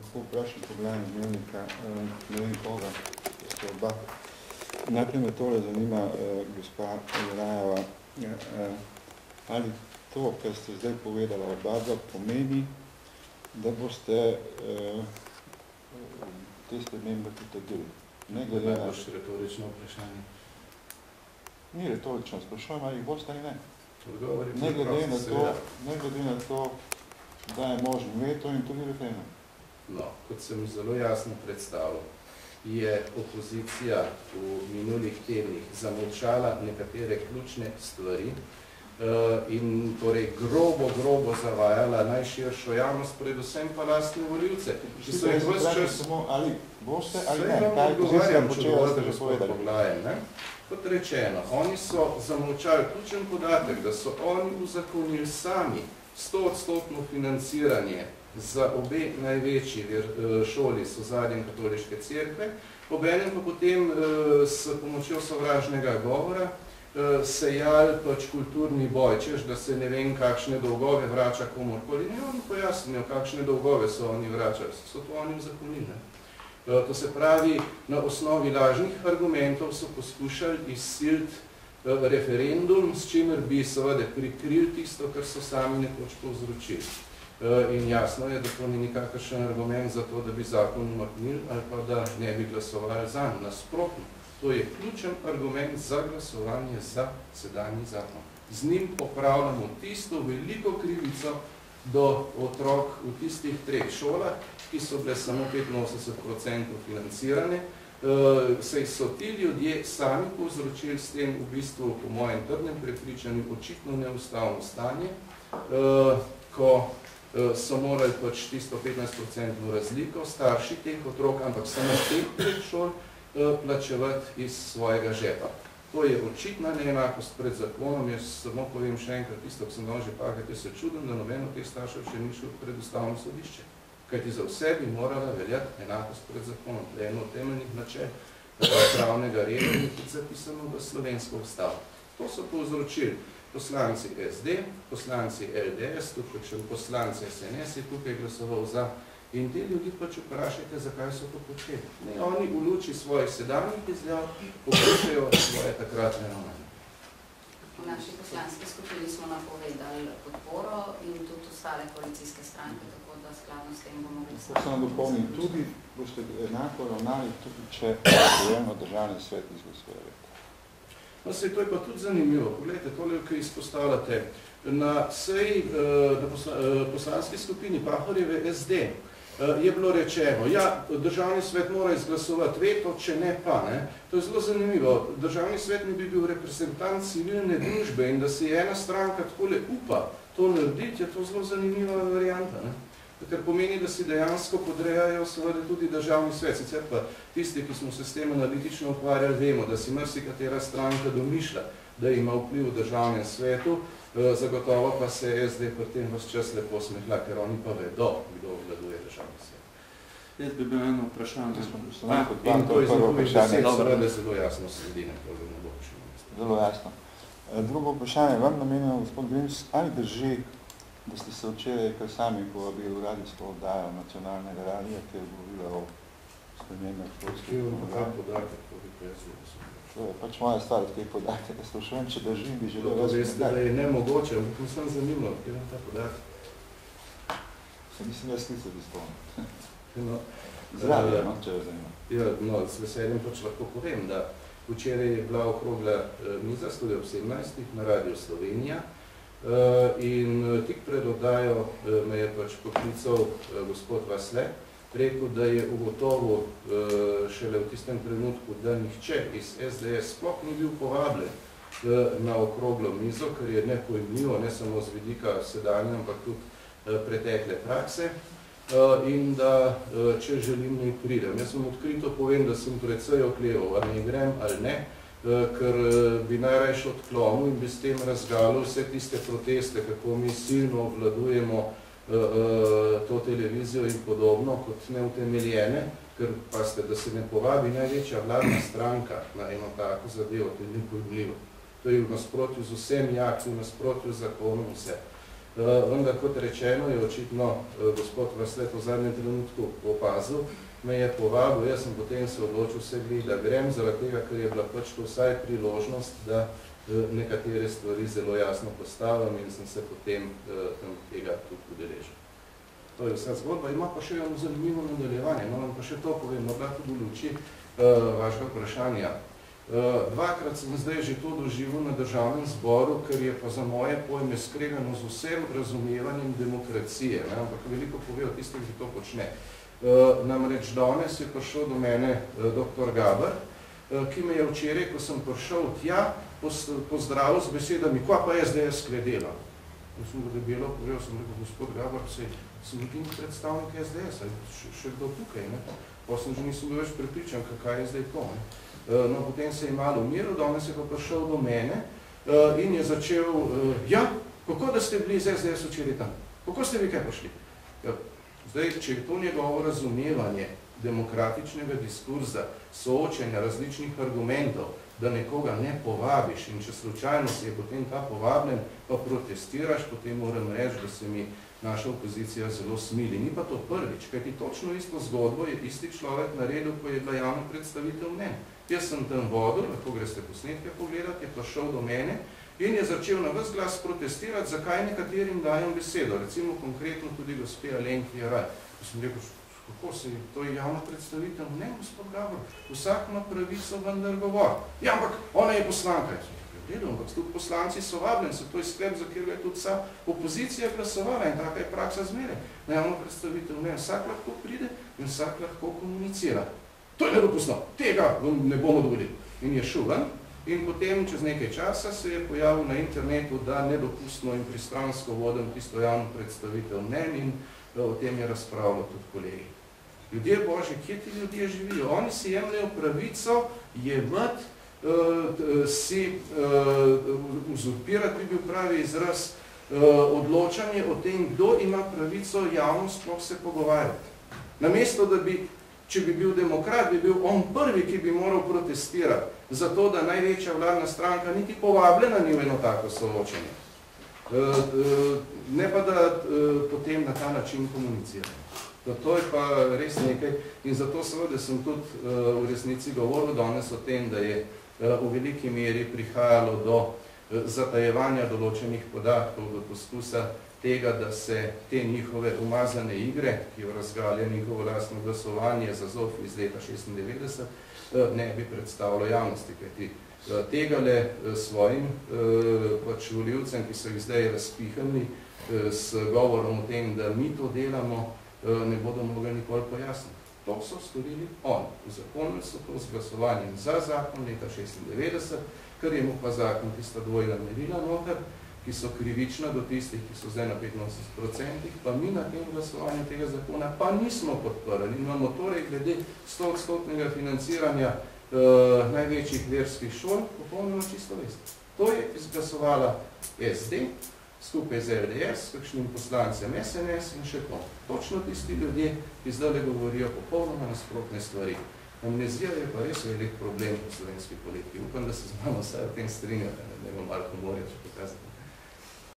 lahko vprašam pogledanje dnevnika, ne vem koga, oba. Najprej me tole zanima, gospa Jerajeva, ali to, kar ste zdaj povedala oba, pomeni, da boste te spremembe potrdili. Ne glede na... Boš retorično vprašanje? Ni retorično, sprašujem, ali jih boste ali ne. Ne glede na to, da je možen veto in tudi referendum. No, kot sem zelo jasno predstavil, je opozicija v minulih tednih zamolčala nekatere ključne stvari in torej grobo zavajala najširšo javnost, predvsem pa lastne volivce. Ki so jih ves čas... Ali boste ali ne? Kaj odgovarjam, če boste gospod Poglajen, ne? Kot rečeno, oni so zamolčali ključen podatek, da so oni uzakonili sami 100% financiranje za obe največji šoli s ozadjem katoliške cerkve, obenem pa potem s pomočjo sovražnega govora sejali pač kulturni boj, češ da se ne vem kakšne dolgove vrača komorkoli. Ne, oni pojasnijo, kakšne dolgove so oni vračali, so to oni uzakonili. To se pravi, na osnovi lažnih argumentov so poskušali izsiliti referendum, s čimer bi seveda prikrili tisto, kar so sami nekoč povzročili. In jasno je, da to ni nikakršen argument za to, da bi zakon umaknili ali pa da ne bi glasovali zanj. Nasprotno, to je ključen argument za glasovanje za sedanji zakon. Z njim popravljamo tisto veliko krivico do otrok v tistih 3 šolah, ki so bile samo 85% financirane, saj so ti ljudje sami povzročili s tem v bistvu, po mojem trdnem prepričanju, očitno neustavno stanje, ko so morali pač tisto 15% razliko starši teh otrok, ampak samo 5 šol, plačevati iz svojega žepa. To je očitna neenakost pred zakonom. Jaz samo povem še enkrat tisto, ko sem dal že pakati, se čudim, da noben od teh staršev še ni šel pred ustavno sodišče. Kajti za vse bi morala veljati enakost pred zakonom. To je eno od temeljnih načel pravnega reda in tudi zapisano v slovensko ustavo. To so povzročili poslanci SD, poslanci LDS, tudi še poslanci SNS je tukaj glasoval za. In te ljudi pač vprašajte, zakaj so to počeli. Ne, oni v luči svojih sedanjih izjav poskušajo svoje takratne ravnanje. V naši poslanski skupini smo napovedali podporo in tudi ostale koalicijske stranke, tako da skladno s tem bomo glasovali. To se nam dopolni tudi, boste enako ravnali tudi, če sprejemno državni svet izglasuje veto. No, sej, to je pa tudi zanimivo. Poglejte, tole, kaj izpostavljate. Na seji poslanski skupini Pahorjeve SD je bilo rečeno, ja, državni svet mora izglasovati veto, če ne pa, ne. To je zelo zanimivo. Državni svet ne bi bil reprezentant civilne družbe in da si ena stranka takole upa to narediti, je to zelo zanimiva varianta, ne. Ker pomeni, da si dejansko podrejajo seveda tudi državni svet. Sicer pa tisti, ki smo se s tem analitično ukvarjali, vemo, da si marsikatera stranka domišlja, da ima vpliv v državnem svetu, zagotovo pa se SD pri tem ves čas lepo smehla, ker oni pa vedo, kdo obvladuje državni svet. Jaz bi bil eno vprašanje. In to izmetovih besed seveda zelo jasno sledi, nekaj ne bo še. Zelo jasno. Drugo vprašanje, vam namenjeno, gospod Grims, ali drži, da ste se včeraj kar sami povabili v radijsko oddajo nacionalnega radija, ki je govorila o spremembah šolskih podatek, to bi pojasnil. To je pač moja stvar, kaj podatek, da sprašujem, če držim, bi želel vas veste, da je nemogoče, ampak sem zanimljiv, kjer je ta podatek. Se mislim, jaz nisem bi spomnil. No, Zdravje, no, če je zanimljiv. Ja, no, s veseljem pač lahko povem, da včeraj je bila okrogla miza, tudi ob 17. na Radio Slovenija, in tik pred oddajo me je pač poklical gospod Vasle, rekel, da je ugotovil šele v tistem trenutku, da nihče iz SDS sploh ni bil povabljen na okroglo mizo, ker je nepojemljivo, ne samo z vidika sedanje, ampak tudi pretekle prakse, in da če želim, ne pridem. Jaz sem odkrito povem, da sem precej okleval, ali ne grem ali ne, ker bi najrajši odklonil in bi s tem razgalil vse tiste proteste, kako mi silno obvladujemo to televizijo in podobno kot neutemeljene, ker pa ste, da se ne povabi največja vladna stranka na eno tako zadevo, to je nepojemljivo. To je v nasprotju z vsemi akcijami, v nasprotju z zakonom vse. Vendar, kot rečeno, je očitno gospod Vrslet v zadnjem trenutku opazil, me je povabil, jaz sem potem se odločil se da grem, zaradi tega, ker je bila pač to vsaj priložnost, da nekatere stvari zelo jasno postavim in sem se potem tega tudi udeležil. To je vsa zgodba, ima pa še eno zanimivo nadaljevanje, no vam pa še to povem, morda tudi v luči vašega vprašanja. Dvakrat sem zdaj že to doživel na državnem zboru, ker je pa za moje pojme skregano z vsem razumevanjem demokracije, ne? Ampak veliko pove o tistih, ki to počne. Namreč danes je prišel do mene dr. Gaber, ki me je včeraj, ko sem prišel tja, pozdravil z besedami, kva pa SDS skledela. In sem ga debelo povedal, sem rekel, gospod Gaber, sem bil predstavnik SDS, še kdo tukaj, ne? Pa sem že nisem bil več prepričan, kaj je zdaj to, ne? No, potem se je malo umiril, danes je pa prišel do mene in je začel, ja, kako da ste bili z SDS včeraj tam? Kako ste vi kaj prišli? Ja, zdaj, če je to njegovo razumevanje demokratičnega diskurza, soočenja različnih argumentov, da nekoga ne povabiš in če slučajno si je potem ta povabljen, pa protestiraš, potem moram reči, da se mi naša opozicija zelo smili. Ni pa to prvič, kajti točno isto zgodbo je isti človek naredil, ko je bila javna predstavitev mnen. Jaz sem tam vodil, lahko greste posnetke pogledati, je prišel do mene in je začel na ves glas protestirati, zakaj nekaterim dajem besedo, recimo konkretno tudi gospe Alenki Jeraj. Ko sem rekel, kako se je, to je javna predstavitev? Ne, gospod Gabor, vsak ima pravico vendar govor. Ja, ampak ona je poslanka. Jaz sem rekel, ampak tudi poslanci so vabljeni, se to je sklep, za kjer je tudi vsa opozicija glasovala in taka je praksa zmeraj. Na javno predstavitev ne, vsak lahko pride in vsak lahko komunicira. To je nedopustno, tega ne bomo dovolili. In je šel ven in potem čez nekaj časa se je pojavil na internetu, da nedopustno in pristransko vodim tisto javno predstavitev mnen in o tem je razpravljal tudi kolegi. Ljudje Božji, kje ti ljudje živijo? Oni si jemljajo pravico jemati, si uzurpirati, bi bil pravi izraz, odločanje o tem, kdo ima pravico javnost sploh se pogovarjati. Namesto, da bi, če bi bil demokrat, bi bil on prvi, ki bi moral protestirati, zato da največja vladna stranka niti povabljena ni v eno tako soočenje. Ne pa, da potem na ta način komunicira. To je pa res nekaj in zato seveda sem tudi v resnici govoril danes o tem, da je v veliki meri prihajalo do zatajevanja določenih podatkov, do poskusa tega, da se te njihove umazane igre, ki jo razgalja njihovo lastno glasovanje za ZOF iz leta 96, ne bi predstavilo javnosti, kajti tegale svojim pač volivcem, ki so jih zdaj razpihali s govorom o tem, da mi to delamo, ne bodo mogli nikoli pojasniti. To so storili oni. Uzakonili so to z glasovanjem za zakon leta 96, ker je mu pa zakon tista dvojna merila noter, ki so krivična do tistih, ki so zdaj na 85%, pa mi na tem glasovanju tega zakona pa nismo podprli. Imamo torej glede 100% financiranja največjih verskih šol popolnoma čisto vest. To je izglasovala SD, skupaj z LDS, s kakšnim poslancem SNS in še to. Točno tisti ljudje, ki zdaj govorijo popolnoma nasprotne stvari. Amnezija je pa res velik problem v slovenski politiki. Upam, da se z mano vsaj o tem strinjate, ne bom malo humorja še pokazati.